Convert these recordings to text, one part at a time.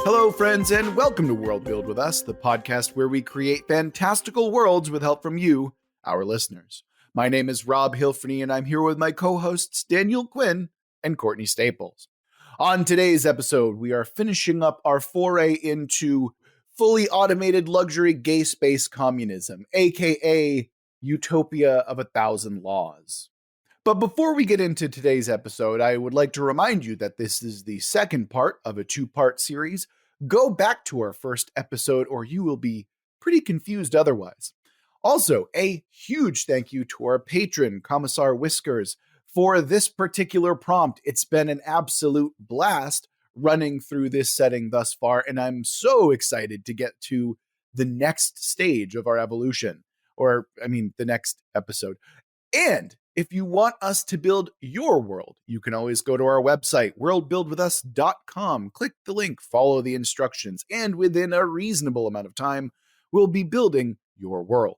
Hello, friends, and welcome to Worldbuild with us, the podcast where we create fantastical worlds with help from you, our listeners. My name is Rob Hilferney, and I'm here with my co-hosts Daniel Quinn and Courtney Staples. On today's episode, we are finishing up our foray into fully automated luxury gay space communism, aka Utopia of 1,000 Laws. But before we get into today's episode, I would like to remind you that this is the second part of a two-part series. Go back to our first episode or you will be pretty confused otherwise. Also, a huge thank you to our patron, Commissar Whiskers, for this particular prompt. It's been an absolute blast running through this setting thus far, and I'm so excited to get to the next stage of our evolution, the next episode. And if you want us to build your world, you can always go to our website, worldbuildwithus.com, click the link, follow the instructions, and within a reasonable amount of time, we'll be building your world.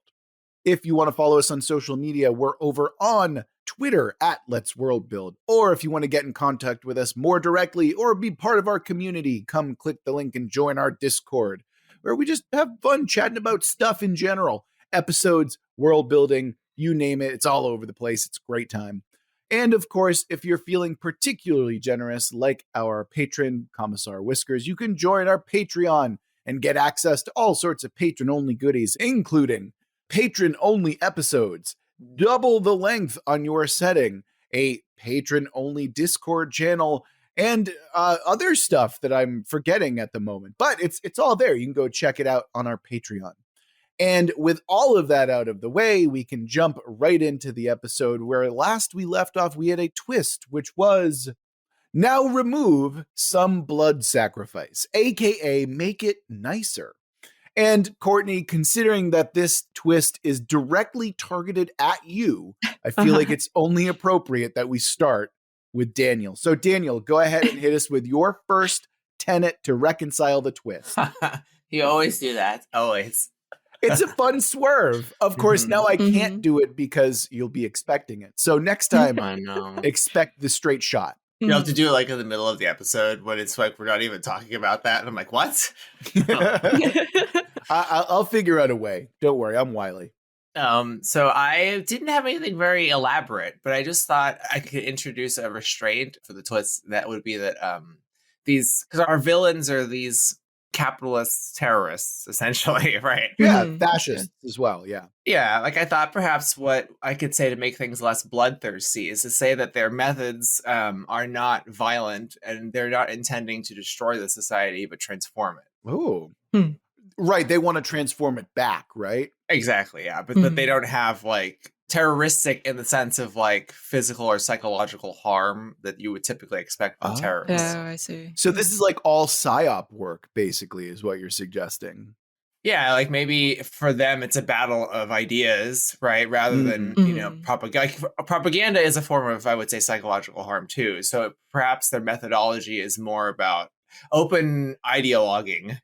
If you want to follow us on social media, we're over on Twitter at Let's Worldbuild. Or if you want to get in contact with us more directly or be part of our community, come click the link and join our Discord, where we just have fun chatting about stuff in general. Episodes, world building, you name it, it's all over the place. It's a great time. And of course, if you're feeling particularly generous, like our patron, Commissar Whiskers, you can join our Patreon and get access to all sorts of patron-only goodies, including patron-only episodes, double the length on your setting, a patron-only Discord channel, and other stuff that I'm forgetting at the moment. But it's all there. You can go check it out on our Patreon. And with all of that out of the way, we can jump right into the episode where last we left off, we had a twist, which was now remove some blood sacrifice, aka make it nicer. And Courtney, considering that this twist is directly targeted at you, I feel like it's only appropriate that we start with Daniel. So Daniel, go ahead and hit us with your first tenet to reconcile the twist. You always do that, always. It's a fun swerve. Of course, now I can't do it because you'll be expecting it. So next time, I know. Expect the straight shot. You have to do it like in the middle of the episode when it's like we're not even talking about that. And I'm like, what? I'll figure out a way. Don't worry, I'm wily. So I didn't have anything very elaborate, but I just thought I could introduce a restraint for the twist. That would be that because our villains are these capitalist terrorists, essentially, right? Yeah, fascists as well, yeah. Yeah, like I thought perhaps what I could say to make things less bloodthirsty is to say that their methods are not violent and they're not intending to destroy the society, but transform it. Oh, right. They want to transform it back, right? Exactly, yeah. But they don't have like terroristic in the sense of like physical or psychological harm that you would typically expect from terrorists. Oh, I see. So this is like all psyop work, basically, is what you're suggesting. Yeah, like maybe for them it's a battle of ideas, right? Rather than, propaganda. Like, propaganda is a form of, I would say, psychological harm too. So perhaps their methodology is more about open ideologuing,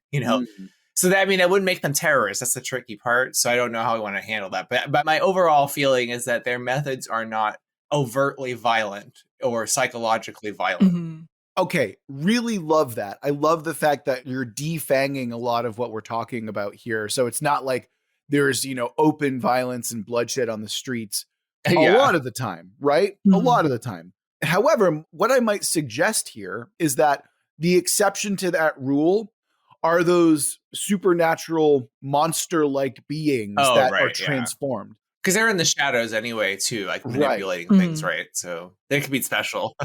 So that, that wouldn't make them terrorists. That's the tricky part. So I don't know how I want to handle that. But my overall feeling is that their methods are not overtly violent or psychologically violent. Okay, really love that. I love the fact that you're defanging a lot of what we're talking about here. So it's not like there's, open violence and bloodshed on the streets a lot of the time, right? A lot of the time. However, what I might suggest here is that the exception to that rule are those supernatural monster-like beings that are transformed. Because they're in the shadows anyway, too, like manipulating things, right? So they could be special.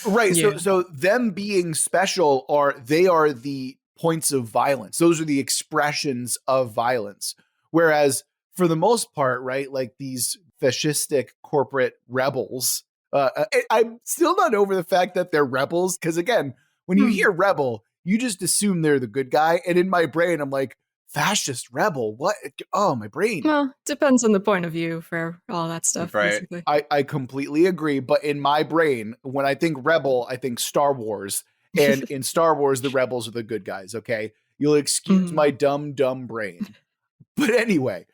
Right. Yeah. So them being special they are the points of violence. Those are the expressions of violence. Whereas for the most part, right, like these fascistic corporate rebels, I'm still not over the fact that they're rebels. Because again, when you hear rebel, you just assume they're the good guy. And in my brain, I'm like, fascist rebel? What? Oh, my brain. Well, depends on the point of view for all that stuff, right. Basically. I completely agree. But in my brain, when I think rebel, I think Star Wars. And in Star Wars, the rebels are the good guys, okay? You'll excuse my dumb brain. But anyway,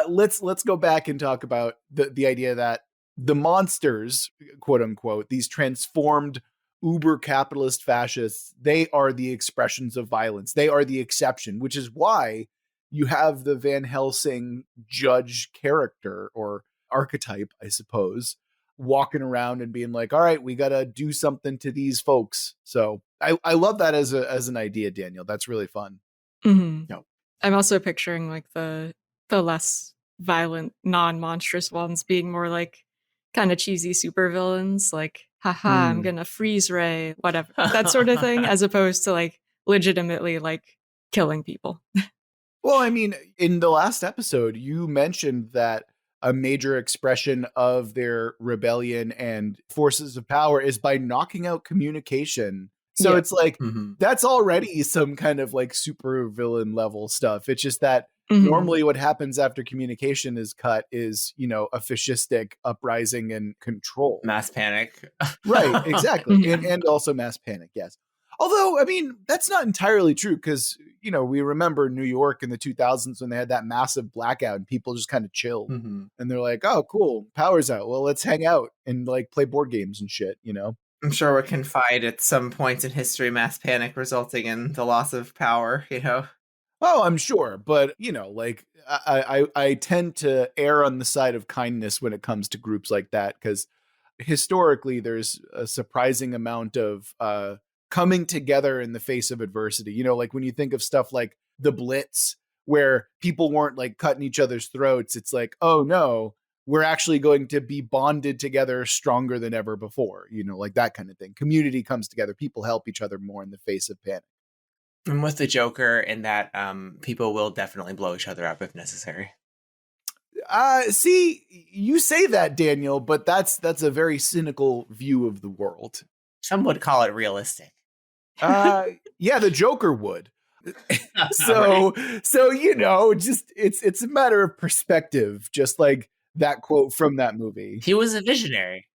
let's go back and talk about the idea that the monsters, quote unquote, these transformed uber capitalist fascists, they are the expressions of violence. They are the exception, which is why you have the Van Helsing judge character or archetype, I suppose, walking around and being like, all right, we got to do something to these folks. So I love that as an idea, Daniel. That's really fun. Mm-hmm. Yep. I'm also picturing like the less violent, non-monstrous ones being more like kind of cheesy supervillains, like, haha, I'm gonna freeze ray, whatever, that sort of thing, as opposed to like legitimately like killing people. Well, I mean, in the last episode, you mentioned that a major expression of their rebellion and forces of power is by knocking out communication. So it's like, that's already some kind of like super villain level stuff. It's just that normally what happens after communication is cut is, you know, a fascistic uprising and control. Mass panic. Right, exactly. And also mass panic, yes. Although, I mean, that's not entirely true because, you know, we remember New York in the 2000s when they had that massive blackout and people just kind of chilled. And they're like, oh, cool, power's out. Well, let's hang out and like play board games and shit, you know? I'm sure we're confined at some points in history, mass panic resulting in the loss of power, you know? Oh, I'm sure. But, you know, like I tend to err on the side of kindness when it comes to groups like that because historically there's a surprising amount of coming together in the face of adversity. You know, like when you think of stuff like the Blitz, where people weren't like cutting each other's throats, it's like, oh no, we're actually going to be bonded together stronger than ever before. You know, like that kind of thing. Community comes together. People help each other more in the face of panic. And with the Joker in that people will definitely blow each other up if necessary. See, you say that, Daniel, but that's a very cynical view of the world. Some would call it realistic. Yeah, the Joker would. So you know, just it's a matter of perspective, just like that quote from that movie. He was a visionary.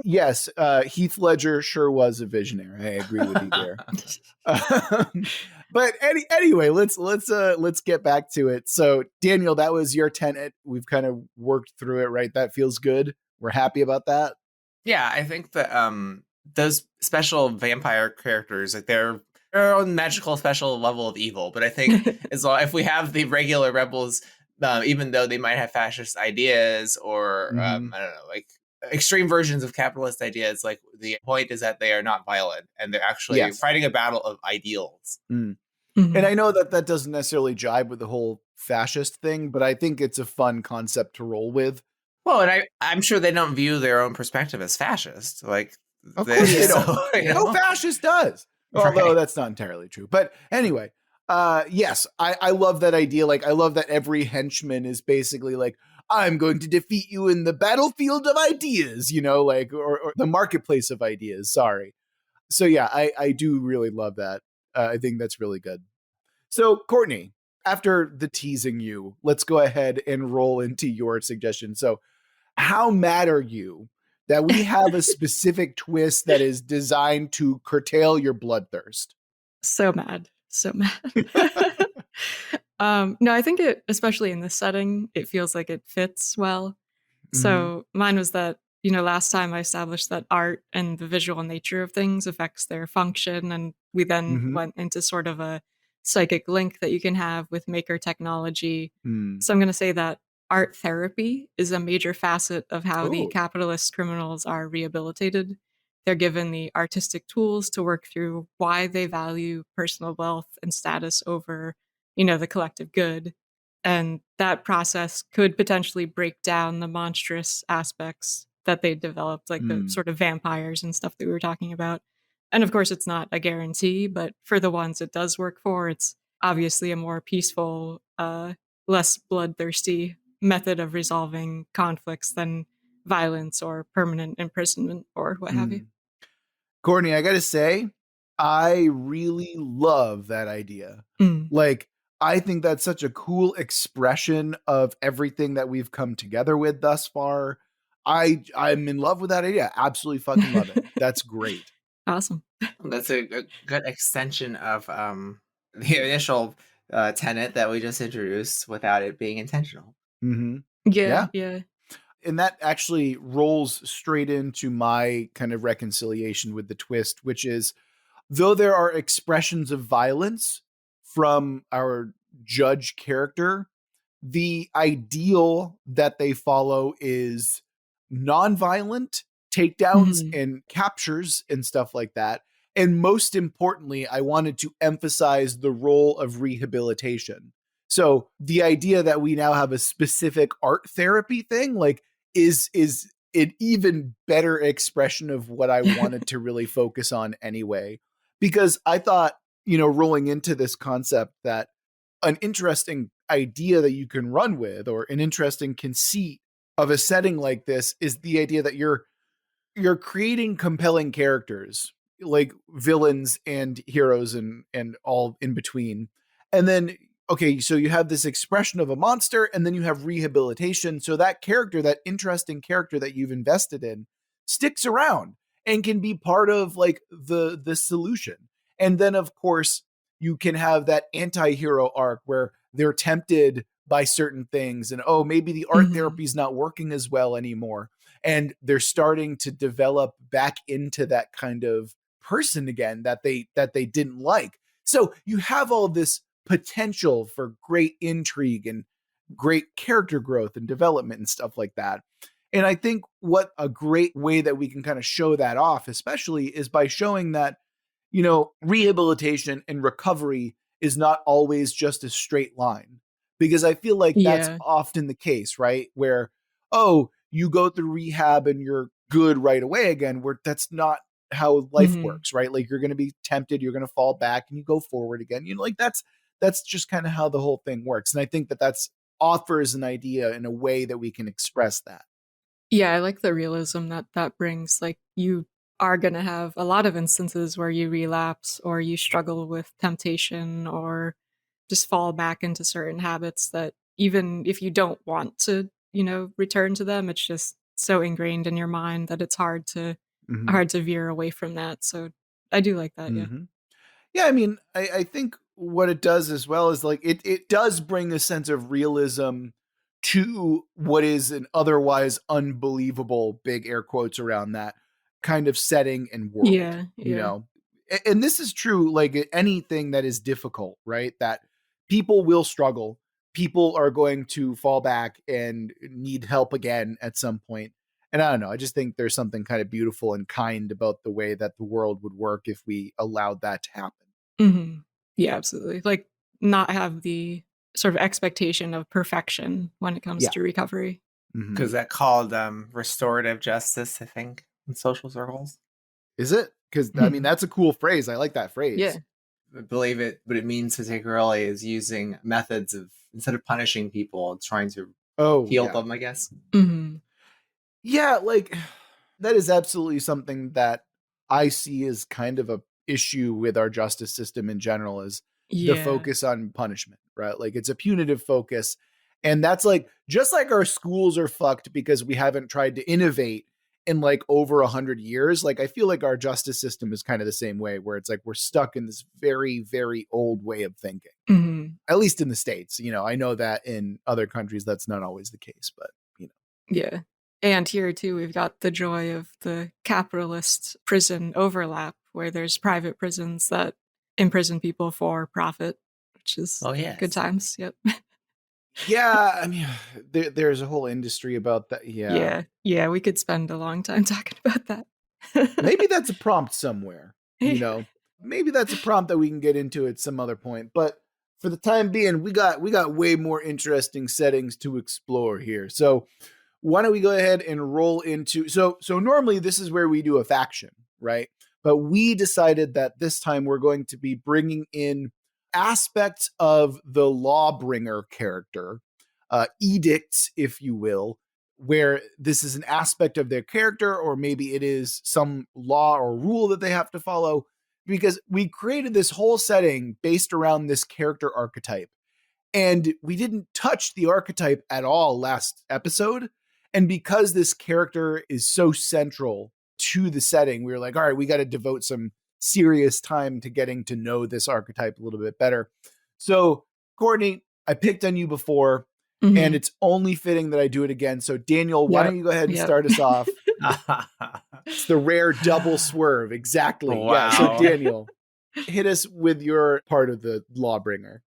Yes, Heath Ledger sure was a visionary. I agree with you there. But anyway, let's get back to it. So, Daniel, that was your tenet. We've kind of worked through it, right? That feels good. We're happy about that. Yeah, I think that those special vampire characters, like they're their own magical special level of evil. But I think as long if we have the regular rebels, even though they might have fascist ideas or I don't know, like extreme versions of capitalist ideas, like the point is that they are not violent and they're actually fighting a battle of ideals. And I know that doesn't necessarily jibe with the whole fascist thing, but I think it's a fun concept to roll with. Well, and I'm sure they don't view their own perspective as fascist. Like, of course they don't. No fascist does. Although that's not entirely true. But anyway, yes, I love that idea. Like, I love that every henchman is basically like, I'm going to defeat you in the battlefield of ideas, you know, like, or the marketplace of ideas. Sorry. So yeah, I do really love that. I think that's really good. So Courtney, after the teasing you, let's go ahead and roll into your suggestion. So how mad are you that we have a specific twist that is designed to curtail your bloodthirst? So mad. So mad. No, I think it, especially in this setting, it feels like it fits well. So mine was that, you know, last time I established that art and the visual nature of things affects their function. And we then went into sort of a psychic link that you can have with maker technology. So I'm going to say that art therapy is a major facet of how the capitalist criminals are rehabilitated. They're given the artistic tools to work through why they value personal wealth and status over, you know, the collective good. And that process could potentially break down the monstrous aspects that they developed, like the sort of vampires and stuff that we were talking about. And of course, it's not a guarantee, but for the ones it does work for, it's obviously a more peaceful, less bloodthirsty method of resolving conflicts than violence or permanent imprisonment or what have you. Courtney, I gotta say, I really love that idea. Like, I think that's such a cool expression of everything that we've come together with thus far. I'm in love with that idea. Absolutely fucking love it. That's great. Awesome. That's a good extension of the initial tenet that we just introduced without it being intentional. Yeah. And that actually rolls straight into my kind of reconciliation with the twist, which is, though there are expressions of violence from our judge character, the ideal that they follow is nonviolent takedowns Mhm. and captures and stuff like that. And most importantly, I wanted to emphasize the role of rehabilitation. So the idea that we now have a specific art therapy thing, like, is an even better expression of what I wanted to really focus on anyway. Because I thought, rolling into this concept, that an interesting idea that you can run with, or an interesting conceit of a setting like this, is the idea that you're creating compelling characters, like villains and heroes and all in between. And then, okay, so you have this expression of a monster, and then you have rehabilitation. So that character, that interesting character that you've invested in, sticks around and can be part of like the solution. And then of course you can have that anti-hero arc where they're tempted by certain things, and oh, maybe the art Mhm. therapy is not working as well anymore, and they're starting to develop back into that kind of person again that they didn't like. So you have all this potential for great intrigue and great character growth and development and stuff like that. And I think what a great way that we can kind of show that off, especially, is by showing that, rehabilitation and recovery is not always just a straight line. Because I feel like that's Yeah. often the case, right? Where, oh, you go through rehab and you're good right away again, where that's not how life Mhm. works, right? Like, you're going to be tempted, you're going to fall back, and you go forward again. Like, that's just kind of how the whole thing works. And I think that that's offers an idea in a way that we can express that. Yeah, I like the realism that that brings. Like, you are going to have a lot of instances where you relapse or you struggle with temptation or just fall back into certain habits that, even if you don't want to, return to them, it's just so ingrained in your mind that it's Mm-hmm. hard to veer away from that. So I do like that, yeah. Mm-hmm. Yeah, I mean, I think what it does as well is, like, it does bring a sense of realism to what is an otherwise unbelievable, big air quotes around that, kind of setting and world, Yeah, yeah. And this is true, like anything that is difficult, right? That people will struggle. People are going to fall back and need help again at some point. And I don't know, I just think there's something kind of beautiful and kind about the way that the world would work if we allowed that to happen. Mhm. Yeah, absolutely. Like, not have the sort of expectation of perfection when it comes Yeah. to recovery. Mm-hmm. Because that called restorative justice, I think, in social circles. Is it? Because I mean, Mhm. that's a cool phrase. I like that Yeah. phrase. I believe it, what it means particularly is using methods of, instead of punishing people, trying to Oh, heal yeah. them, I guess. Mhm. Yeah, like, that is absolutely something that I see as kind of a issue with our justice system in general, is the Yeah. focus on punishment, right? Like, it's a punitive focus. And that's like, just like our schools are fucked because we haven't tried to innovate in like over 100 years. Like, I feel like our justice system is kind of the same way, where it's like we're stuck in this very, very old way of thinking, Mhm. at least in the States. I know that in other countries that's not always the case, but Yeah. And here too, we've got the joy of the capitalist prison overlap, where there's private prisons that imprison people for profit, which is Oh, good yes. times. Yep. yeah, I mean, there's a whole industry about that. Yeah. Yeah. Yeah, we could spend a long time talking about Maybe that. that's a prompt somewhere, maybe that's a prompt that we can get into at some other point. But for the time being, we got way more interesting settings to explore here. So why don't we go ahead and roll into, so normally this is where we do a faction, right? But we decided that this time we're going to be bringing in aspects of the lawbringer character, edicts, if you will, where this is an aspect of their character, or maybe it is some law or rule that they have to follow, because we created this whole setting based around this character archetype. And we didn't touch the archetype at all last episode. And because this character is so central to the setting, we were like, all right, we got to devote some serious time to getting to know this archetype a little bit better. So, Courtney, I picked on you before. and it's only fitting that I do it again. So Daniel, why don't you go ahead and start us off? It's the rare double swerve. Exactly. Wow. Yeah. So Daniel, hit us with your part of the Lawbringer.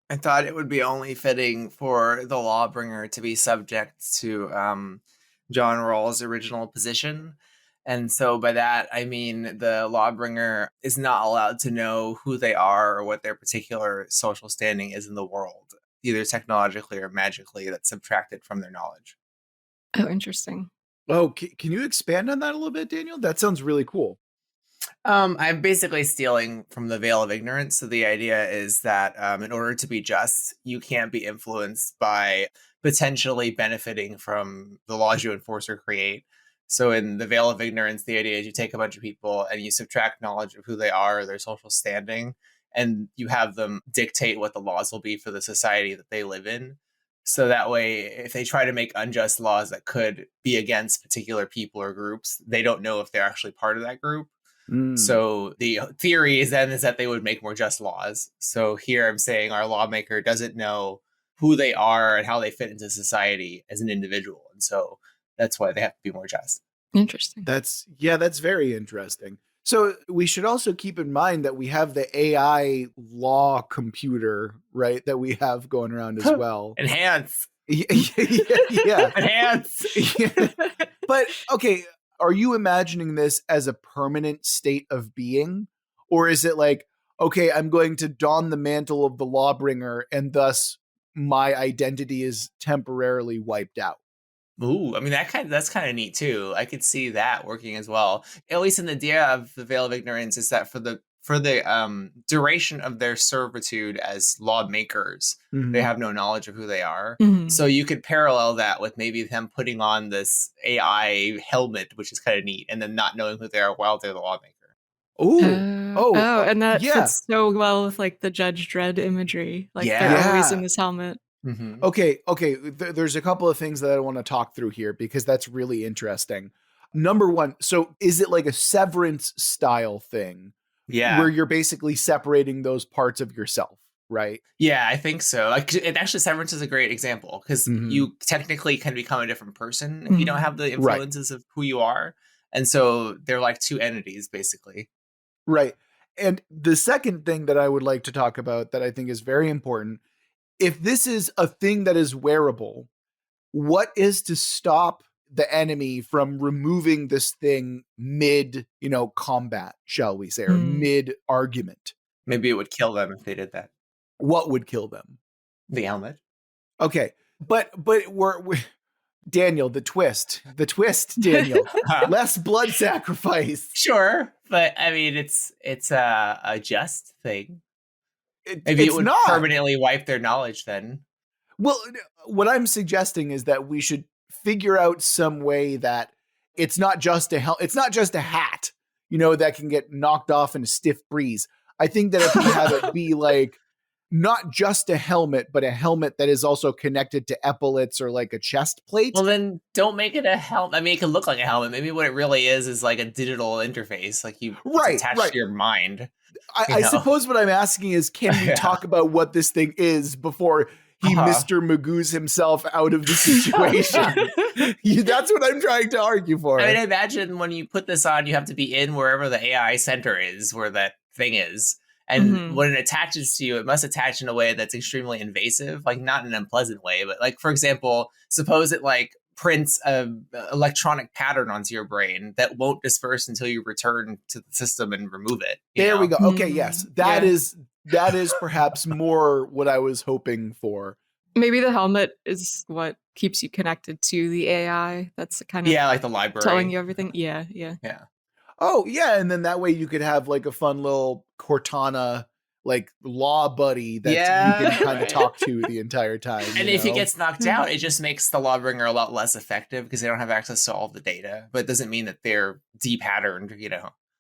I thought it would be only fitting for the Lawbringer to be subject to John Rawls' original position. And so by that, I mean the Lawbringer is not allowed to know who they are or what their particular social standing is in the world, either technologically or magically, that's subtracted from their knowledge. Oh, interesting. Oh, can you expand on that a little bit, Daniel? That sounds really cool. I'm basically stealing from the veil of ignorance. So the idea is that in order to be just, you can't be influenced by potentially benefiting from the laws you enforce or create. So in the veil of ignorance, the idea is you take a bunch of people and you subtract knowledge of who they are, their social standing, and you have them dictate what the laws will be for the society that they live in. So that way, if they try to make unjust laws that could be against particular people or groups, they don't know if they're actually part of that group. So the theory is that they would make more just laws. So here I'm saying our lawmaker doesn't know who they are and how they fit into society as an individual. And so that's why they have to be more just. Interesting. That's very interesting. So we should also keep in mind that we have the AI law computer, right? That we have going around as well. Enhance. Yeah. Enhance. But okay, are you imagining this as a permanent state of being? Or is it like, okay, I'm going to don the mantle of the Lawbringer and thus my identity is temporarily wiped out? Ooh, I mean that's kind of neat too. I could see that working as well. At least in the idea of the veil of ignorance is that for the duration of their servitude as lawmakers, they have no knowledge of who they are. So you could parallel that with maybe them putting on this AI helmet, which is kind of neat, and then not knowing who they are while they're the lawmaker. And that fits so well with like the Judge Dredd imagery. Like they're always in this helmet. Okay. There's a couple of things that I want to talk through here because that's really interesting. Number one, so is it like a Severance style thing? Yeah. Where you're basically separating those parts of yourself, right? Yeah, I think so. Like, it actually, Severance is a great example because you technically can become a different person if you don't have the influences of who you are. And so they're like two entities, basically. Right. And the second thing that I would like to talk about that I think is very important, if this is a thing that is wearable, what is to stop the enemy from removing this thing mid, combat, shall we say, or mid argument? Maybe it would kill them if they did that. What would kill them? The helmet. Okay. But we're Daniel, the twist, Daniel, less blood sacrifice. Sure. But I mean, it's a just thing. Maybe it would not permanently wipe their knowledge then. Well, what I'm suggesting is that we should figure out some way that it's not just a hat, that can get knocked off in a stiff breeze. I think that if we have it be like not just a helmet, but a helmet that is also connected to epaulets or like a chest plate. Well, then don't make it a helmet. I mean, it can look like a helmet. Maybe what it really is like a digital interface, like it's attached to your mind. I suppose what I'm asking is, can we talk about what this thing is before he Mr. Magoo's himself out of the situation? That's what I'm trying to argue for. I mean, imagine when you put this on, you have to be in wherever the AI center is, where that thing is. And when it attaches to you, it must attach in a way that's extremely invasive, like not in an unpleasant way. But like, for example, suppose it like prints an electronic pattern onto your brain that won't disperse until you return to the system and remove it. There we go. Okay, yes. That is perhaps more what I was hoping for. Maybe the helmet is what keeps you connected to the AI. That's kind of like the library telling you everything. Yeah. Oh, yeah. And then that way you could have like a fun little Cortana, like law buddy that you can kind of talk to the entire time. And if he gets knocked out, it just makes the Lawbringer a lot less effective because they don't have access to all the data. But it doesn't mean that they're de-patterned,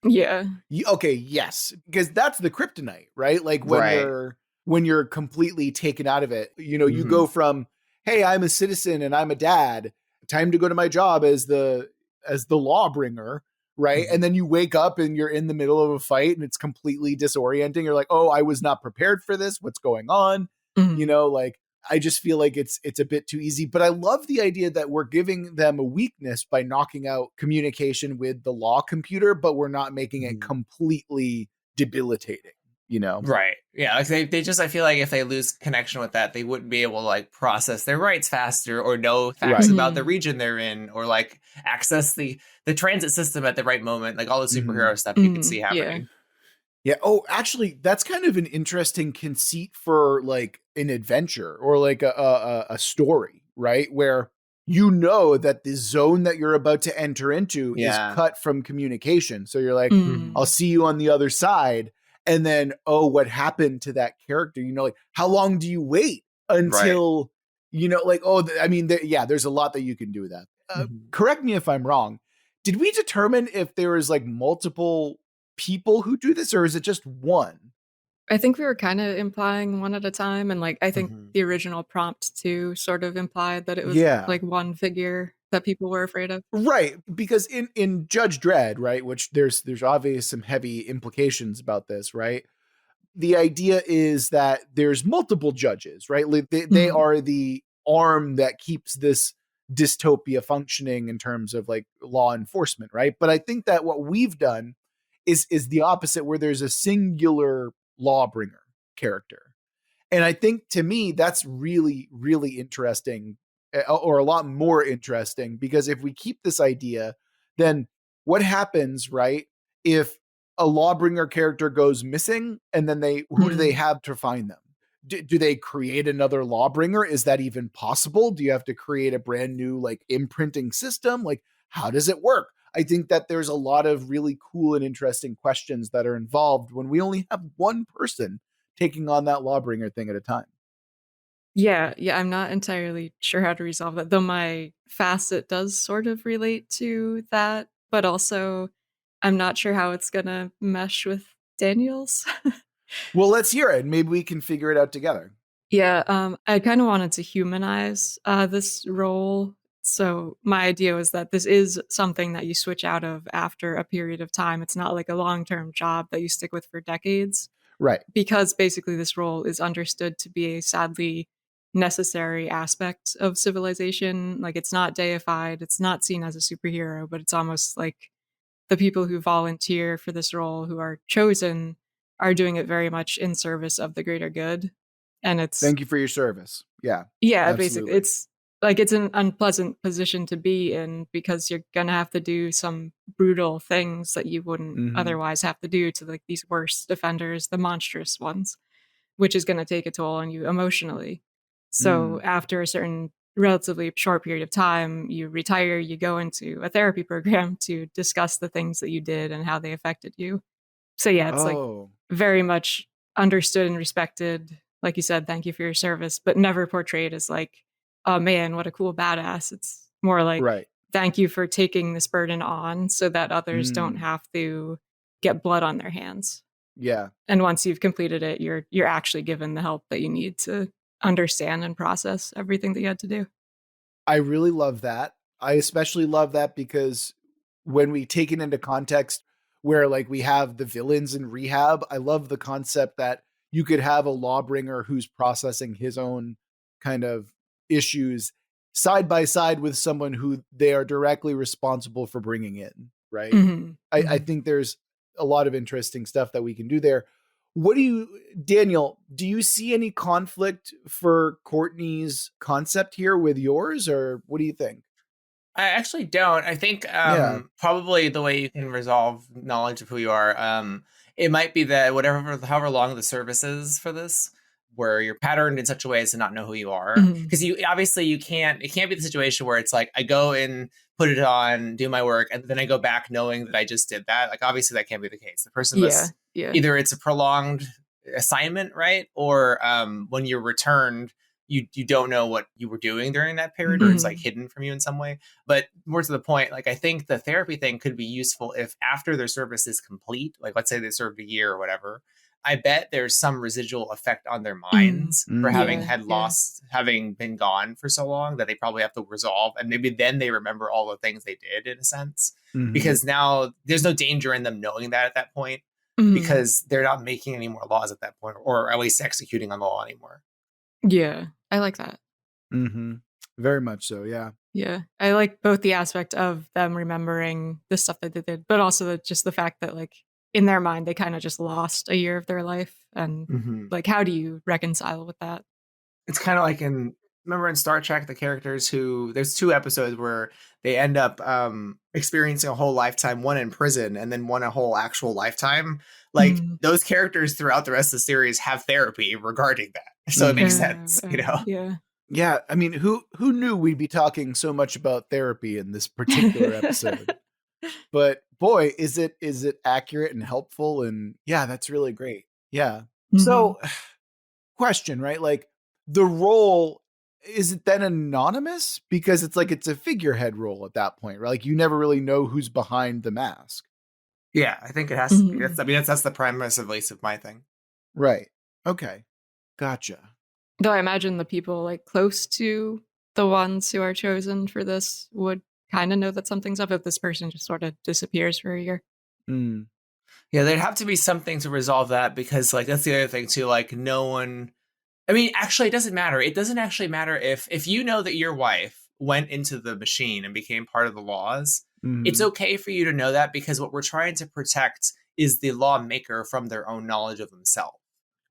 Yeah. Okay, yes. Because that's the kryptonite, right? Like when you're completely taken out of it, you go from, hey, I'm a citizen and I'm a dad. Time to go to my job as the Lawbringer. Right. And then you wake up and you're in the middle of a fight and it's completely disorienting. You're like, oh, I was not prepared for this. What's going on? Like I just feel like it's a bit too easy. But I love the idea that we're giving them a weakness by knocking out communication with the law computer, but we're not making it completely debilitating, you know? Right. Yeah. Like they just, I feel like if they lose connection with that, they wouldn't be able to like process their rights faster or know facts Right. about the region they're in or like access the transit system at the right moment. Like all the superhero stuff you could see happening. Yeah. Oh, actually, that's kind of an interesting conceit for like an adventure or like a story, right? Where you know that the zone that you're about to enter into is cut from communication. So you're like, I'll see you on the other side. And then, oh, what happened to that character? You know, like how long do you wait until, you know, like, oh, I mean, there's a lot that you can do with that. Correct me if I'm wrong. Did we determine if there is like multiple people who do this, or is it just one? I think we were kind of implying one at a time, and like I think the original prompt too sort of implied that it was like one figure that people were afraid of. Right, because in Judge Dredd, right, which there's obviously some heavy implications about this, right? The idea is that there's multiple judges, right? Like they are the arm that keeps this dystopia functioning in terms of like law enforcement, right? But I think that what we've done is the opposite, where there's a singular lawbringer character. And I think to me, that's really, really interesting, or a lot more interesting, because if we keep this idea, then what happens, right? If a lawbringer character goes missing and then who do they have to find them? Do they create another lawbringer? Is that even possible? Do you have to create a brand new like imprinting system? Like, how does it work? I think that there's a lot of really cool and interesting questions that are involved when we only have one person taking on that lawbringer thing at a time. Yeah, I'm not entirely sure how to resolve that, though my facet does sort of relate to that, but also I'm not sure how it's gonna mesh with Daniel's. Well, let's hear it. Maybe we can figure it out together. Yeah, I kind of wanted to humanize this role. So my idea was that this is something that you switch out of after a period of time. It's not like a long-term job that you stick with for decades. Right. Because basically this role is understood to be a sadly necessary aspect of civilization. Like it's not deified, it's not seen as a superhero, but it's almost like the people who volunteer for this role, who are chosen, are doing it very much in service of the greater good. And it's thank you for your service. Yeah. Basically it's like it's an unpleasant position to be in because you're gonna have to do some brutal things that you wouldn't otherwise have to do to like these worst offenders, the monstrous ones, which is gonna take a toll on you emotionally. So after a certain relatively short period of time, you retire, you go into a therapy program to discuss the things that you did and how they affected you. So yeah, it's like very much understood and respected. Like you said, thank you for your service, but never portrayed as like, oh man, what a cool badass. It's more like, thank you for taking this burden on so that others don't have to get blood on their hands. Yeah. And once you've completed it, you're actually given the help that you need to understand and process everything that you had to do. I really love that. I especially love that because when we take it into context where like we have the villains in rehab, I love the concept that you could have a lawbringer who's processing his own kind of issues side by side with someone who they are directly responsible for bringing in, right? I think there's a lot of interesting stuff that we can do there. Daniel, do you see any conflict for Courtney's concept here with yours, or what do you think? I actually don't. I think probably the way you can resolve knowledge of who you are, it might be that however long the service is for this, where you're patterned in such a way as to not know who you are. Because it can't be the situation where it's like I go and put it on, do my work, and then I go back knowing that I just did that. Like obviously that can't be the case. The person must either it's a prolonged assignment, right? Or when you're returned, you don't know what you were doing during that period, or it's like hidden from you in some way. But more to the point, like I think the therapy thing could be useful if after their service is complete, like let's say they served a year or whatever, I bet there's some residual effect on their minds for having having been gone for so long that they probably have to resolve. And maybe then they remember all the things they did in a sense, because now there's no danger in them knowing that at that point, because they're not making any more laws at that point, or at least executing on the law anymore. Yeah. I like that. Mm-hmm. Very much so, yeah. Yeah. I like both the aspect of them remembering the stuff that they did, but also just the fact that, like, in their mind, they kind of just lost a year of their life. And, like, how do you reconcile with that? It's kind of like remember in Star Trek, the characters there's 2 episodes where they end up experiencing a whole lifetime, one in prison and then one a whole actual lifetime. Like those characters throughout the rest of the series have therapy regarding that. So it makes sense, Yeah. Yeah, I mean, who knew we'd be talking so much about therapy in this particular episode? But boy, is it accurate and helpful, and yeah, that's really great. Yeah. So, question, right? Like, the role, is it then anonymous? Because it's like it's a figurehead role at that point, right? Like, you never really know who's behind the mask. Yeah, I think it has to be. That's the premise, at least, of my thing. Right. Okay. Gotcha. Though I imagine the people, like, close to the ones who are chosen for this would kind of know that something's up if this person just sort of disappears for a year. Yeah, there'd have to be something to resolve that, because, like, that's the other thing too. Like, no one. I mean, actually, it doesn't matter. It doesn't actually matter if you know that your wife went into the machine and became part of the laws. It's okay for you to know that, because what we're trying to protect is the lawmaker from their own knowledge of themselves.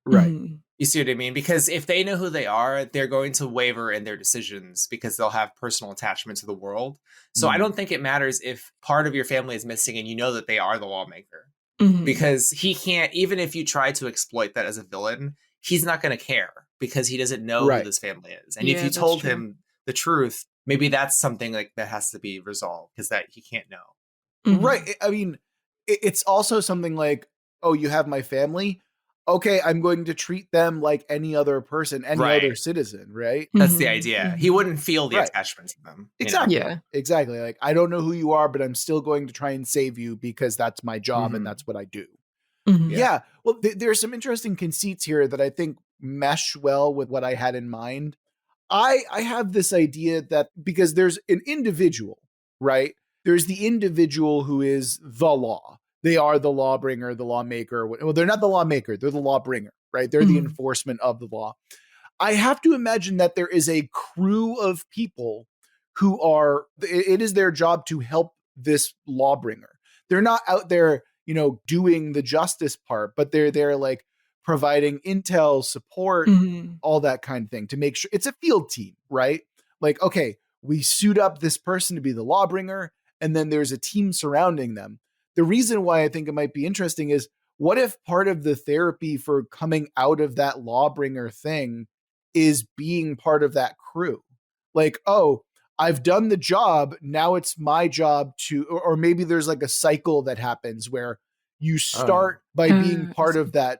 Right. You see what I mean? Because if they know who they are, they're going to waver in their decisions because they'll have personal attachment to the world. So I don't think it matters if part of your family is missing and you know that they are the lawmaker. Because he can't, even if you try to exploit that as a villain, he's not going to care because he doesn't know who this family is. And if you told him the truth, maybe that's something like that has to be resolved, because that he can't know. Right. I mean, it's also something like, oh, you have my family. Okay, I'm going to treat them like any other person, any other citizen, right? That's the idea. He wouldn't feel the attachment to them. Exactly. Yeah. Exactly. Like, I don't know who you are, but I'm still going to try and save you because that's my job and that's what I do. Yeah. Well, there's some interesting conceits here that I think mesh well with what I had in mind. I have this idea that because there's an individual, right? There's the individual who is the law. They are the lawbringer, the lawmaker. Well, they're not the lawmaker. They're the lawbringer, right? They're the enforcement of the law. I have to imagine that there is a crew of people who are, it is their job to help this lawbringer. They're not out there, doing the justice part, but they're there, like, providing intel, support, all that kind of thing, to make sure it's a field team, right? Like, okay, we suit up this person to be the lawbringer, and then there's a team surrounding them. The reason why I think it might be interesting is, what if part of the therapy for coming out of that lawbringer thing is being part of that crew? Like, oh, I've done the job. Now it's my job to, or maybe there's like a cycle that happens where you start by being part of that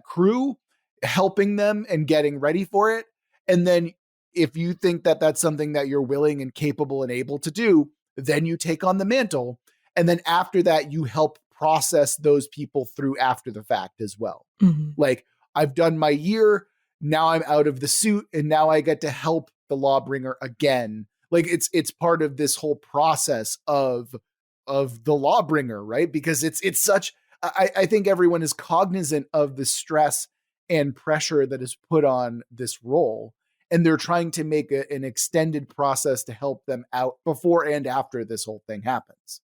crew, helping them and getting ready for it. And then if you think that that's something that you're willing and capable and able to do, then you take on the mantle. And then after that, you help process those people through after the fact as well. Like, I've done my year. Now I'm out of the suit, and now I get to help the lawbringer again. Like, it's part of this whole process of the lawbringer, right? Because it's such, I think everyone is cognizant of the stress and pressure that is put on this role. And they're trying to make an extended process to help them out before and after this whole thing happens.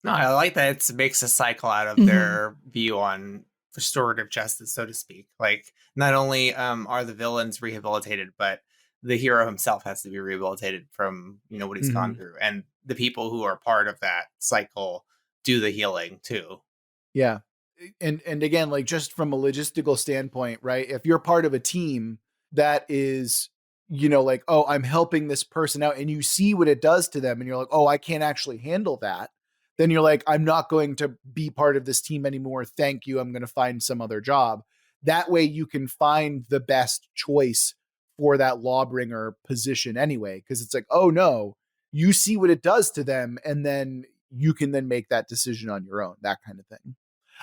No, I like that it makes a cycle out of their view on restorative justice, so to speak. Like, not only are the villains rehabilitated, but the hero himself has to be rehabilitated from, what he's gone through. And the people who are part of that cycle do the healing too. Yeah. And again, like, just from a logistical standpoint, right? If you're part of a team that is, like, oh, I'm helping this person out, and you see what it does to them, and you're like, oh, I can't actually handle that. Then you're like, I'm not going to be part of this team anymore. Thank you. I'm going to find some other job. That way you can find the best choice for that lawbringer position anyway. Because it's like, oh no, you see what it does to them, and then you can then make that decision on your own, that kind of thing.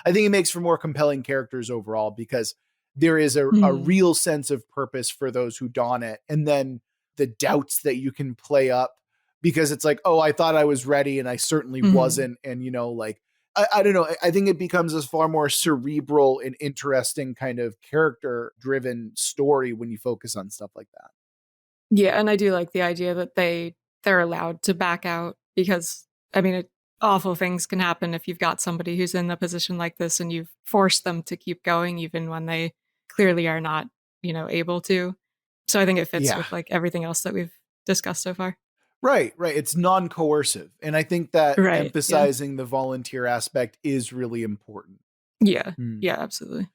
I think it makes for more compelling characters overall, because there is a real sense of purpose for those who don it. And then the doubts that you can play up, because it's like, oh, I thought I was ready and I certainly wasn't. And, like, I don't know. I think it becomes a far more cerebral and interesting kind of character driven story when you focus on stuff like that. Yeah, and I do like the idea that they're allowed to back out, because I mean, awful things can happen if you've got somebody who's in a position like this and you've forced them to keep going even when they clearly are not, able to. So I think it fits with like everything else that we've discussed so far. Right. It's non-coercive. And I think that Right. emphasizing the volunteer aspect is really important. Yeah. Yeah, absolutely.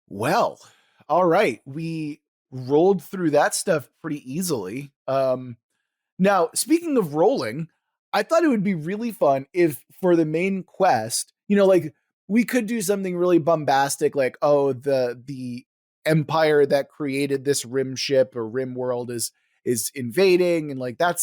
Well, all right. We rolled through that stuff pretty easily. Now, speaking of rolling, I thought it would be really fun if for the main quest, like we could do something really bombastic, like, oh, the empire that created this rim ship or rim world is invading, and like that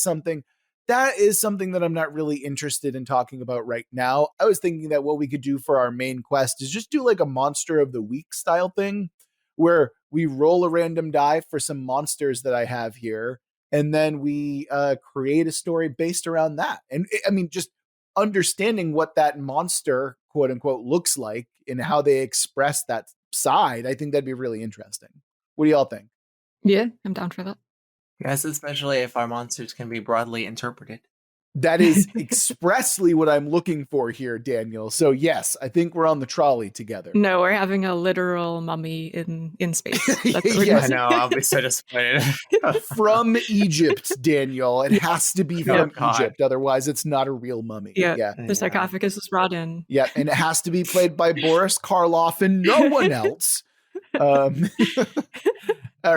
is something that I'm not really interested in talking about right now. I was thinking that what we could do for our main quest is just do like a monster of the week style thing where we roll a random die for some monsters that I have here, and then we create a story based around that. And I mean, just understanding what that monster, quote unquote, looks like and how they express that side, I think that'd be really interesting. What do y'all think? Yeah, I'm down for that. Yes, especially if our monsters can be broadly interpreted. That is expressly what I'm looking for here, Daniel. So yes, I think we're on the trolley together. No, we're having a literal mummy in space. That's yes, I know. I'll be so disappointed. From Egypt, Daniel. It has to be from Egypt. Otherwise, it's not a real mummy. Yeah. The sarcophagus is brought in. Yeah, and it has to be played by Boris Karloff and no one else. All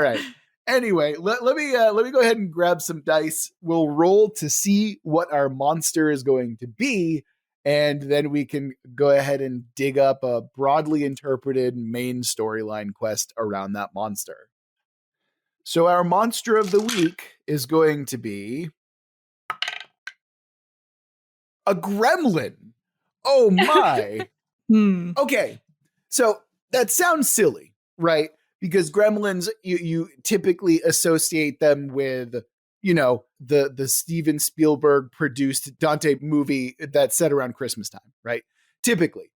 right. Anyway, let me go ahead and grab some dice. We'll roll to see what our monster is going to be, and then we can go ahead and dig up a broadly interpreted main storyline quest around that monster. So our monster of the week is going to be a gremlin. Oh my. Okay. So that sounds silly, right? Because gremlins, you typically associate them with, the Steven Spielberg produced Dante movie that's set around Christmas time, right? Typically.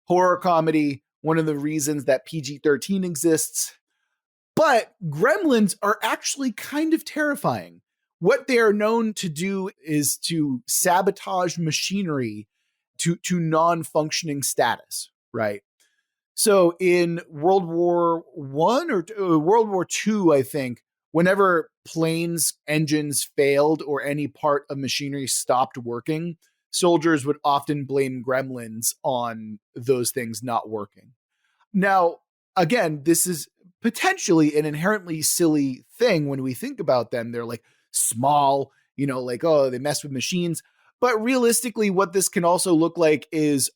Horror comedy, one of the reasons that PG-13 exists. But gremlins are actually kind of terrifying. What they are known to do is to sabotage machinery to non-functioning status, right? So in World War I or World War II, I think, whenever planes' engines failed or any part of machinery stopped working, soldiers would often blame gremlins on those things not working. Now, again, this is potentially an inherently silly thing when we think about them. They're like small, like, oh, they mess with machines. But realistically, what this can also look like is,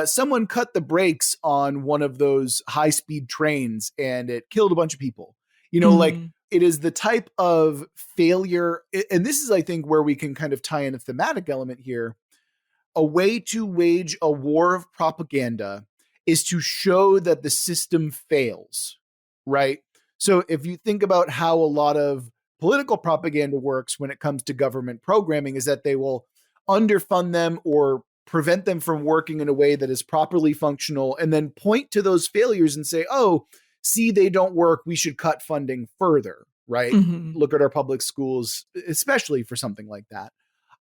someone cut the brakes on one of those high-speed trains and it killed a bunch of people. Like it is the type of failure. And this is, I think, where we can kind of tie in a thematic element here. A way to wage a war of propaganda is to show that the system fails, right? So if you think about how a lot of political propaganda works when it comes to government programming, is that they will underfund them or prevent them from working in a way that is properly functional, and then point to those failures and say, oh, see, they don't work, we should cut funding further, right? Look at our public schools, especially for something like that.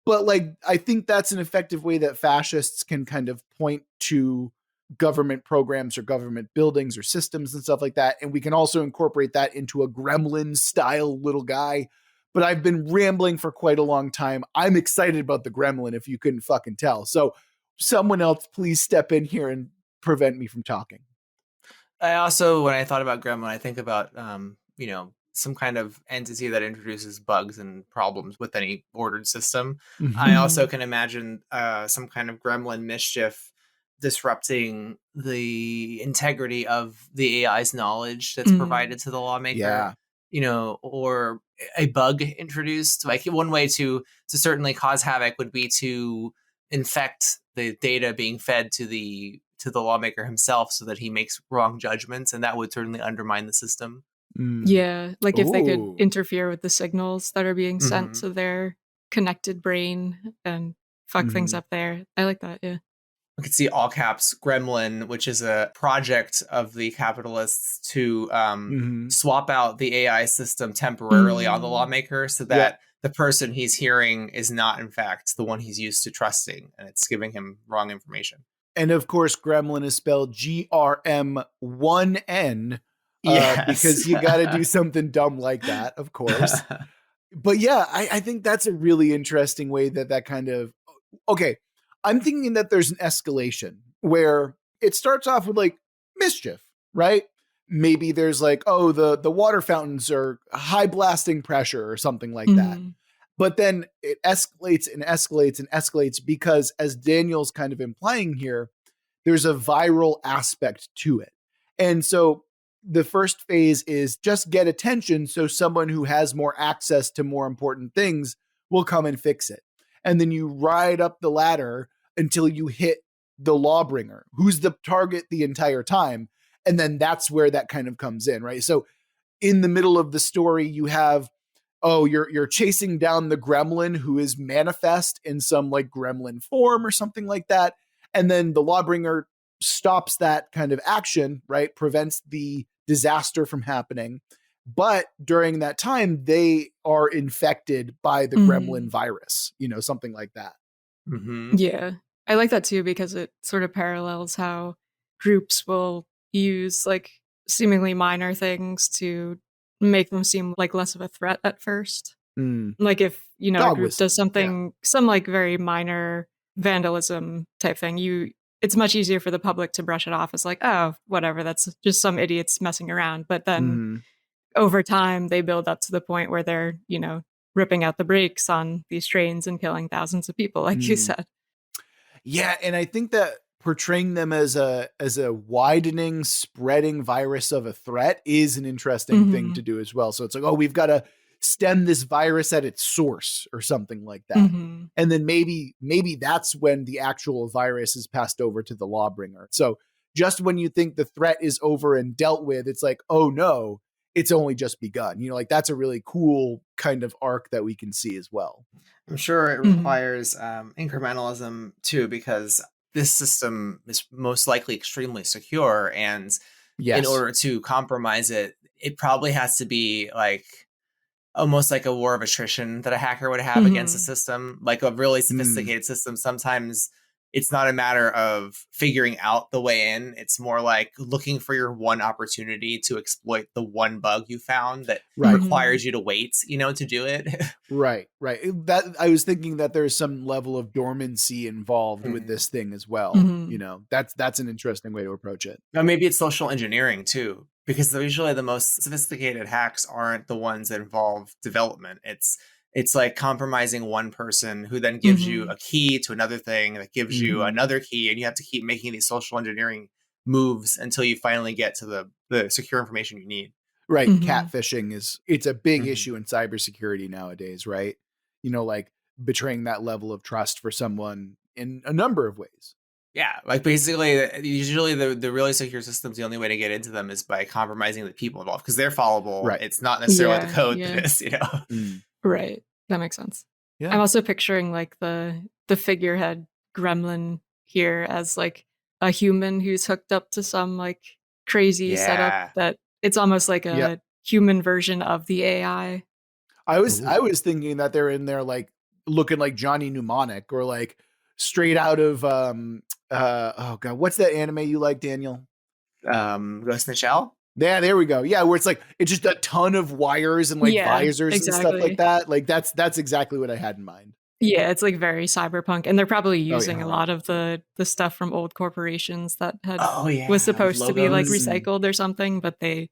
But like, I think that's an effective way that fascists can kind of point to government programs or government buildings or systems and stuff like that. And we can also incorporate that into a gremlin style little guy. But I've been rambling for quite a long time. I'm excited about the gremlin, if you couldn't fucking tell. So someone else please step in here and prevent me from talking. I also, when I thought about gremlin, I think about, some kind of entity that introduces bugs and problems with any ordered system. I also can imagine some kind of gremlin mischief disrupting the integrity of the AI's knowledge that's provided to the lawmaker. Or a bug introduced. Like one way to certainly cause havoc would be to infect the data being fed to the lawmaker himself so that he makes wrong judgments, and that would certainly undermine the system. Yeah, like if they could interfere with the signals that are being sent to their connected brain and fuck things up there. I like that, yeah. we could see all caps Gremlin, which is a project of the capitalists to swap out the AI system temporarily on the lawmaker so that the person he's hearing is not, in fact, the one he's used to trusting, and it's giving him wrong information. And of course, Gremlin is spelled GRM1N because you got to do something dumb like that, of course. But yeah, I think that's a really interesting way that kind of, okay, I'm thinking that there's an escalation where it starts off with like mischief, right? Maybe there's like, oh, the water fountains are high blasting pressure or something like that. But then it escalates and escalates and escalates because, as Daniel's kind of implying here, there's a viral aspect to it. And so the first phase is just get attention so someone who has more access to more important things will come and fix it. And then you ride up the ladder until you hit the lawbringer, who's the target the entire time. And then that's where that kind of comes in, right? So in the middle of the story, you have, oh, you're chasing down the gremlin who is manifest in some like gremlin form or something like that. And then the lawbringer stops that kind of action, right? Prevents the disaster from happening. But during that time, they are infected by the gremlin virus, something like that. Yeah. I like that too, because it sort of parallels how groups will use like seemingly minor things to make them seem like less of a threat at first. Like if, a group does something, some like very minor vandalism type thing, it's much easier for the public to brush it off as like, oh, whatever, that's just some idiots messing around. But then over time, they build up to the point where they're, ripping out the brakes on these trains and killing thousands of people, like you said. Yeah, and I think that portraying them as a widening, spreading virus of a threat is an interesting thing to do as well. So it's like, oh, we've got to stem this virus at its source or something like that. And then maybe that's when the actual virus is passed over to the lawbringer. So just when you think the threat is over and dealt with, it's like, oh no, it's only just begun. Like that's a really cool kind of arc that we can see as well. I'm sure it requires incrementalism too, because this system is most likely extremely secure. And in order to compromise it, it probably has to be like almost like a war of attrition that a hacker would have against a system, like a really sophisticated system. Sometimes it's not a matter of figuring out the way in. It's more like looking for your one opportunity to exploit the one bug you found that requires you to wait, to do it. Right. That I was thinking that there's some level of dormancy involved with this thing as well. That's an interesting way to approach it. Now, maybe it's social engineering too, because usually the most sophisticated hacks aren't the ones that involve development. It's like compromising one person who then gives you a key to another thing that gives you another key, and you have to keep making these social engineering moves until you finally get to the secure information you need. Right. Catfishing it's a big issue in cybersecurity nowadays, right? Like betraying that level of trust for someone in a number of ways. Yeah, like basically, usually the really secure systems, the only way to get into them is by compromising the people involved because they're fallible. Right. It's not necessarily the code that is, Right. That makes sense. Yeah. I'm also picturing like the figurehead gremlin here as like a human who's hooked up to some like crazy setup that it's almost like a human version of the AI. I was thinking that they're in there like looking like Johnny Mnemonic or like straight out of oh god, what's that anime you like, Daniel? Ghost in the Shell? Yeah, there we go. Yeah, where it's like it's just a ton of wires and like visors and stuff like that. Like that's exactly what I had in mind. Yeah, it's like very cyberpunk, and they're probably using a lot of the stuff from old corporations that was supposed to be like recycled or something, but they've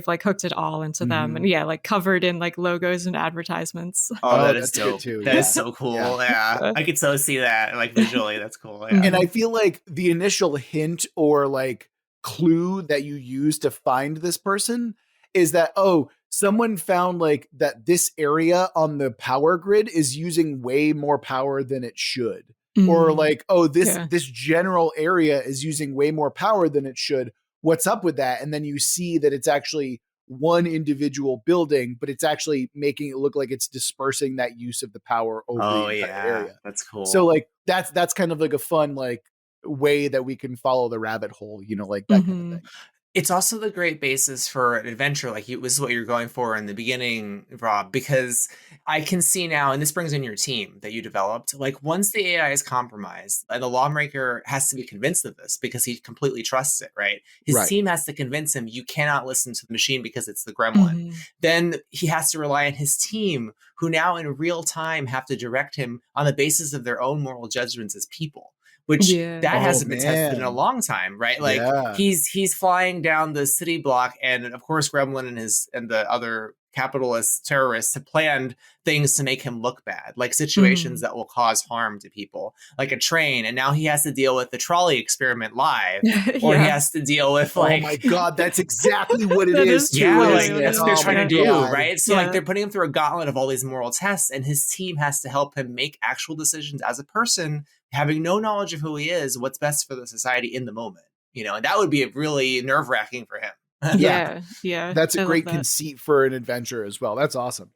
like hooked it all into them, and like covered in like logos and advertisements. Oh, that is dope too. That is so cool. Yeah, I could so see that like visually. That's cool. Yeah. And I feel like the initial hint or like clue that you use to find this person is that, oh, someone found like that this area on the power grid is using way more power than it should. Or like, oh, this general area is using way more power than it should. What's up with that? And then you see that it's actually one individual building, but it's actually making it look like it's dispersing that use of the power over the entire area. That's cool. So like that's kind of like a fun like way that we can follow the rabbit hole, like that kind of thing. It's also the great basis for an adventure. Like this is what you're going for in the beginning, Rob, because I can see now, and this brings in your team that you developed, like once the AI is compromised and the lawmaker has to be convinced of this because he completely trusts it, right? His team has to convince him you cannot listen to the machine because it's the gremlin. Then he has to rely on his team, who now in real time have to direct him on the basis of their own moral judgments as people. Which that hasn't been tested in a long time, right? Like he's flying down the city block, and of course Gremlin and the other capitalist terrorists have planned things to make him look bad, like situations that will cause harm to people, like a train. And now he has to deal with the trolley experiment live, or he has to deal with like, oh my God, that's exactly what it is too. Yeah, like that's what they're trying to do, right? So like they're putting him through a gauntlet of all these moral tests, and his team has to help him make actual decisions as a person, having no knowledge of who he is, what's best for the society in the moment, and that would be really nerve-wracking for him. Yeah. That's a great conceit for an adventure as well. That's awesome.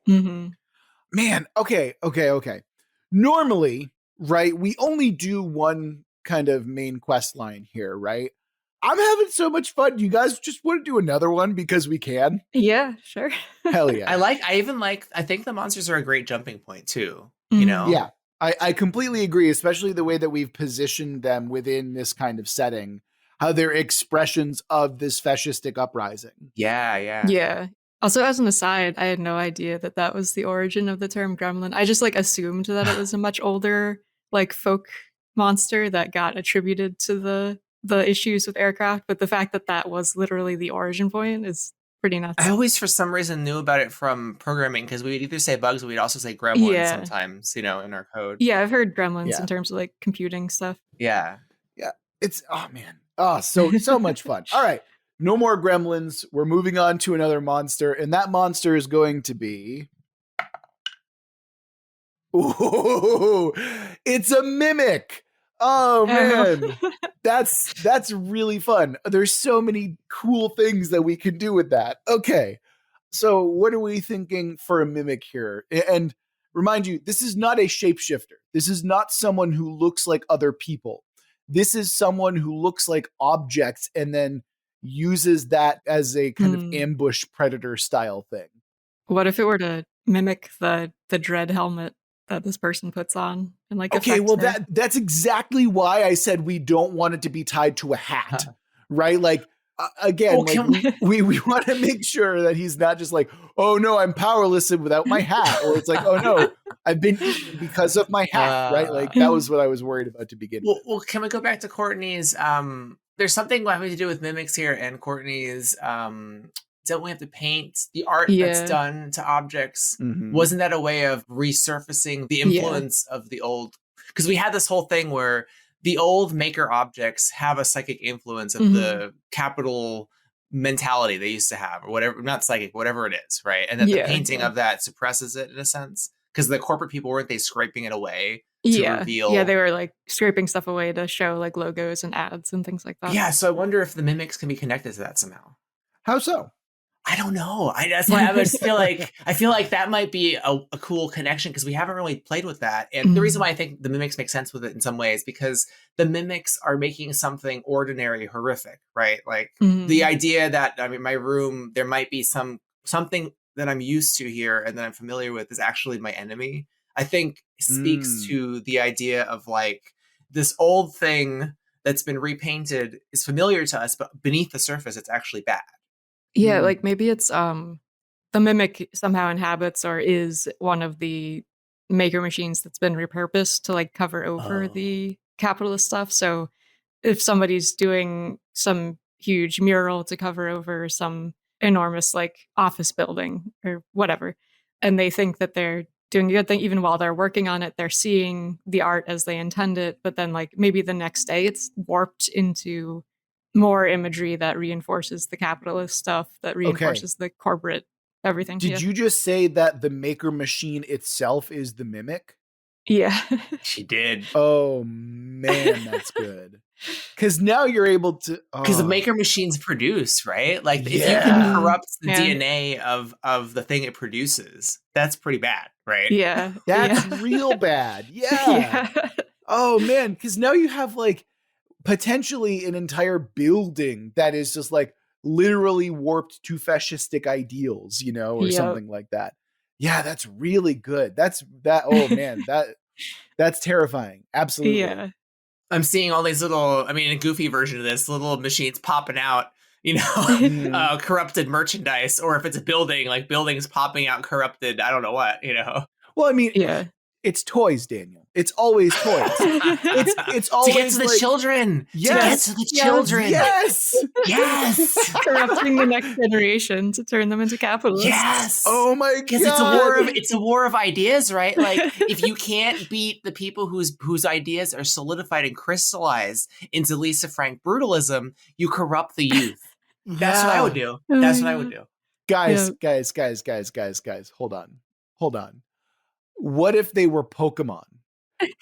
Man, okay. Normally, right, we only do one kind of main quest line here, right? I'm having so much fun. You guys just want to do another one because we can? Yeah, sure. Hell yeah. I think the monsters are a great jumping point too, Yeah. I completely agree, especially the way that we've positioned them within this kind of setting, how they're expressions of this fascistic uprising. Yeah. Also, as an aside, I had no idea that was the origin of the term gremlin. I just assumed that it was a much older folk monster that got attributed to the issues with aircraft. But the fact that was literally the origin point is pretty nuts. I always, for some reason, knew about it from programming because we'd either say bugs, or we'd also say gremlins sometimes, in our code. Yeah, I've heard gremlins in terms of computing stuff. Yeah. It's so much fun. All right, no more gremlins. We're moving on to another monster, and that monster is going to be. Ooh, it's a mimic. Oh man, that's really fun. There's so many cool things that we can do with that. Okay, so what are we thinking for a mimic here? And remind you, this is not a shapeshifter. This is not someone who looks like other people. This is someone who looks like objects and then uses that as a kind of ambush predator style thing. What if it were to mimic the dread helmet that this person puts on and okay, well that's exactly why I said we don't want it to be tied to a hat, right? Again, we want to make sure that he's not just oh no, I'm powerless without my hat, or it's oh no, I've been eaten because of my hat, right? That was what I was worried about to begin with. Well, can we go back to Courtney's? There's something having to do with mimics here, and Courtney's. Don't we have to paint the art that's done to objects? Wasn't that a way of resurfacing the influence of the old? Because we had this whole thing where the old maker objects have a psychic influence of the capital mentality they used to have, or whatever, not psychic, whatever it is, right? And then the painting of that suppresses it in a sense. Because the corporate people, weren't they scraping it away to reveal? Yeah, they were scraping stuff away to show logos and ads and things like that. Yeah, so I wonder if the mimics can be connected to that somehow. How so? I don't know. That's why I just feel like that might be a cool connection, because we haven't really played with that. And the reason why I think the mimics make sense with it in some ways, because the mimics are making something ordinary horrific, right? The idea that, my room, there might be something that I'm used to here and that I'm familiar with is actually my enemy, I think speaks to the idea of this old thing that's been repainted is familiar to us, but beneath the surface, it's actually bad. Yeah, maybe it's the mimic somehow inhabits or is one of the maker machines that's been repurposed to cover over the capitalist stuff. So if somebody's doing some huge mural to cover over some enormous office building or whatever, and they think that they're doing a good thing, even while they're working on it, they're seeing the art as they intend it, but then maybe the next day it's warped into more imagery that reinforces the capitalist stuff, that reinforces the corporate everything. Did you just say that the maker machine itself is the mimic? Yeah. She did. Oh man, that's good. Because now you're able to... Because the maker machines produce, right? If you can corrupt the DNA of the thing it produces, that's pretty bad, right? Yeah. That's real bad. Yeah. Oh man, because now you have potentially an entire building that is just like literally warped to fascistic ideals, you know, or something like that. Yeah, that's really good. Oh man, that's terrifying. Absolutely. Yeah. I'm seeing all these little, I mean, a goofy version of this, little machines popping out, you know, corrupted merchandise, or if it's a building, like buildings popping out corrupted, I don't know what, you know. Well, I mean, yeah. It's toys, Daniel. It's always toys. It's always to get to the like, children. Yes, to get to the children. Yes. Corrupting the next generation to turn them into capitalists. Yes. Oh my god. Because it's a war of ideas, right? Like if you can't beat the people whose ideas are solidified and crystallized into Lisa Frank brutalism, you corrupt the youth. That's what I would do. That's what I would do. Guys. Hold on. What if they were Pokemon,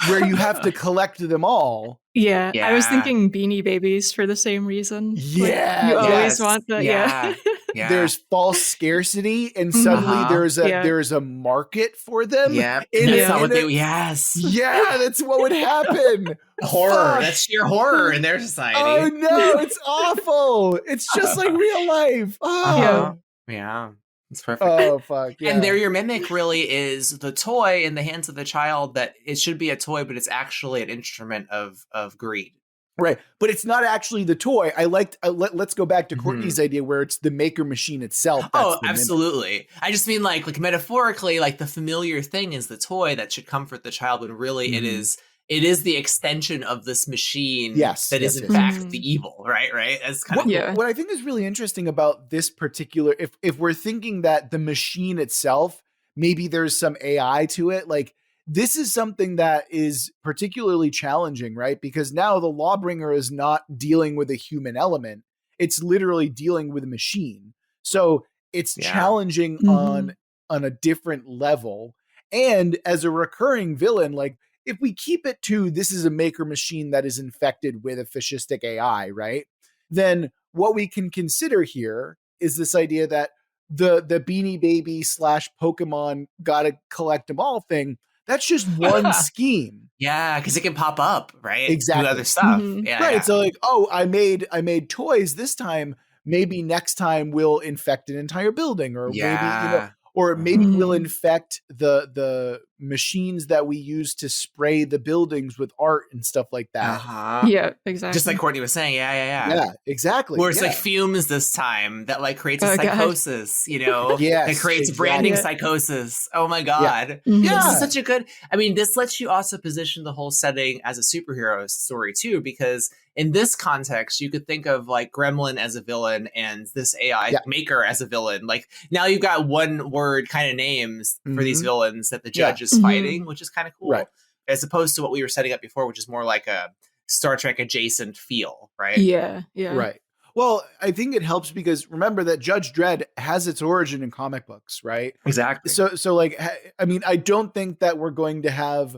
where you have to collect them all? Yeah, I was thinking Beanie Babies for the same reason. Yeah, like, you always want that. Yeah. There's false scarcity, and suddenly there's a market for them. Yeah, that's not what they. Yes. Yeah, that's what would happen. Horror. That's sheer horror in their society. Oh no, it's awful. It's just like real life. Oh. Yeah. It's perfect. Oh fuck! Yeah. And there, your mimic really is the toy in the hands of the child. That it should be a toy, but it's actually an instrument of greed. Right, but it's not actually the toy. Let's go back to Courtney's idea, where it's the maker machine itself. That's absolutely. I just mean like metaphorically, like the familiar thing is the toy that should comfort the child, when really it is the extension of this machine that is in fact the evil, right? That's kind of what I think is really interesting about this particular, if we're thinking that the machine itself, maybe there's some AI to it, like this is something that is particularly challenging, right? Because now the Lawbringer is not dealing with a human element. It's literally dealing with a machine. So it's challenging on a different level. And as a recurring villain, like, if we keep it to this is a maker machine that is infected with a fascistic AI, right? Then what we can consider here is this idea that the Beanie Baby / Pokemon gotta collect them all thing, that's just one scheme. Yeah, because it can pop up, right? Exactly. Do other stuff. Yeah, right. Yeah. So like, oh, I made toys this time. Maybe next time we'll infect an entire building, or maybe we'll infect the machines that we use to spray the buildings with art and stuff like that. Yeah, exactly. Just like Courtney was saying. Yeah, exactly. Where it's like fumes this time that like creates a psychosis, you know? It creates branding psychosis. Oh my God. This is such a good, I mean, this lets you also position the whole setting as a superhero story too, because in this context, you could think of like Gremlin as a villain and this AI maker as a villain. Like now you've got one word kind of names for these villains that the judge is fighting, which is kind of cool. Right. As opposed to what we were setting up before, which is more like a Star Trek adjacent feel, right? Yeah. Right. Well, I think it helps because remember that Judge Dredd has its origin in comic books, right? Exactly. So like, I mean, I don't think that we're going to have,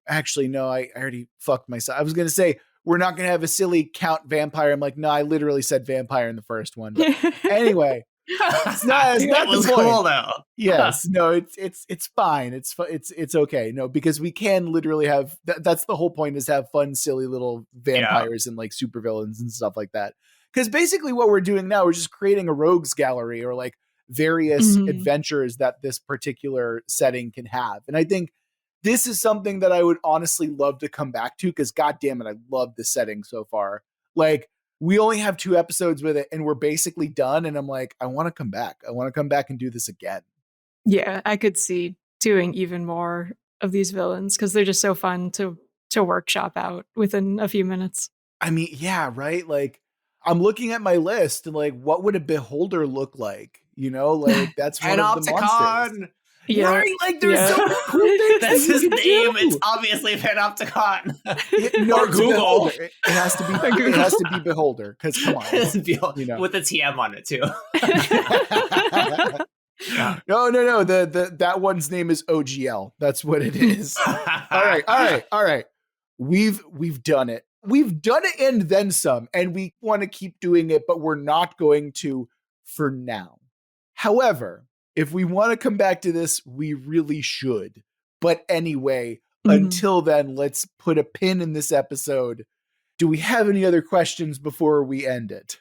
actually, no, I already fucked myself. I was going to say, we're not going to have a silly count vampire. I'm like, no, I literally said vampire in the first one. But anyway, it's not the point. Cool though. Yes, no, it's fine. It's okay. No, because we can literally have that's the whole point, is have fun, silly little vampires and like supervillains and stuff like that. Because basically what we're doing now, we're just creating a rogues gallery, or like various adventures that this particular setting can have. And I think this is something that I would honestly love to come back to, because God damn it, I love the setting so far. Like, we only have 2 episodes with it and we're basically done. And I'm like, I want to come back. I want to come back and do this again. Yeah, I could see doing even more of these villains because they're just so fun to workshop out within a few minutes. I mean, yeah, right? Like, I'm looking at my list and like, what would a beholder look like? Like that's one of the monsters. Yeah. Right, like there's so many cool things. That's his name. It's obviously Panopticon. Or Google. It has to be. It has to be Beholder. Because come on, with a TM on it too. No. That one's name is OGL. That's what it is. All right. We've done it. We've done it and then some, and we want to keep doing it, but we're not going to for now. However, if we want to come back to this, we really should. But anyway, until then, let's put a pin in this episode. Do we have any other questions before we end it?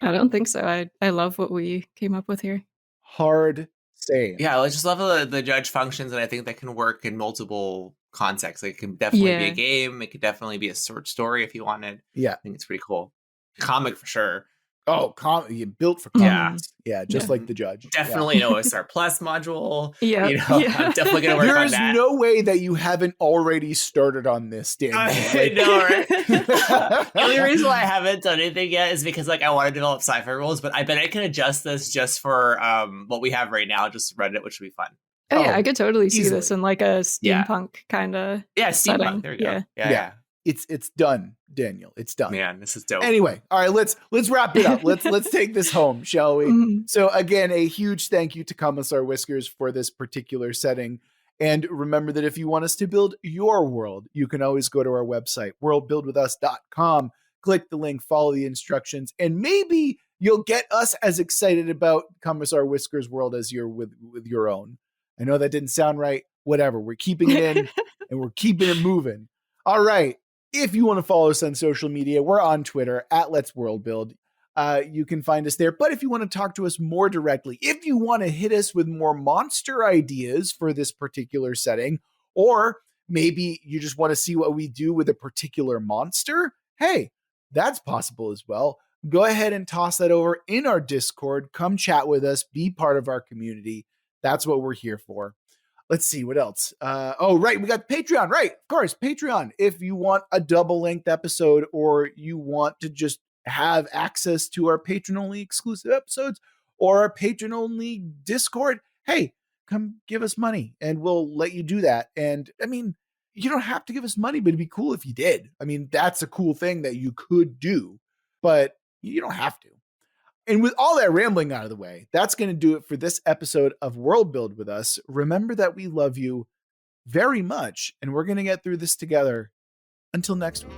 I don't think so. I love what we came up with here. Hard same. Yeah, I just love the judge functions, and I think that can work in multiple contexts. It can definitely be a game. It could definitely be a short story if you wanted. Yeah. I think it's pretty cool. Comic for sure. Oh, you built for comics. Yeah, just like the judge. Definitely an OSR Plus module. Yeah. I'm definitely going to work on that. There's no way that you haven't already started on this, Daniel. I know, right? The only reason why I haven't done anything yet is because I want to develop sci-fi rules, but I bet I can adjust this just for what we have right now, just Reddit, which would be fun. Oh, yeah, I could totally see easily. this in like a steampunk kind of setting. Steampunk. There we go. Yeah. It's done, Daniel. It's done. Man, this is dope. Anyway, all right, let's wrap it up. Let's take this home, shall we? Mm-hmm. So again, a huge thank you to Commissar Whiskers for this particular setting. And remember that if you want us to build your world, you can always go to our website, worldbuildwithus.com, click the link, follow the instructions, and maybe you'll get us as excited about Commissar Whiskers' world as you're with your own. I know that didn't sound right. Whatever. We're keeping it in and we're keeping it moving. All right. If you want to follow us on social media, we're on Twitter at Let's Worldbuild. You can find us there. But if you want to talk to us more directly, if you want to hit us with more monster ideas for this particular setting, or maybe you just want to see what we do with a particular monster, hey, that's possible as well. Go ahead and toss that over in our Discord. Come chat with us. Be part of our community. That's what we're here for. Let's see what else. We got Patreon. Right, of course, Patreon. If you want a double-length episode or you want to just have access to our patron-only exclusive episodes or our patron-only Discord, hey, come give us money and we'll let you do that. And I mean, you don't have to give us money, but it'd be cool if you did. I mean, that's a cool thing that you could do, but you don't have to. And with all that rambling out of the way, that's going to do it for this episode of World Build with us. Remember that we love you very much, and we're going to get through this together. Until next week.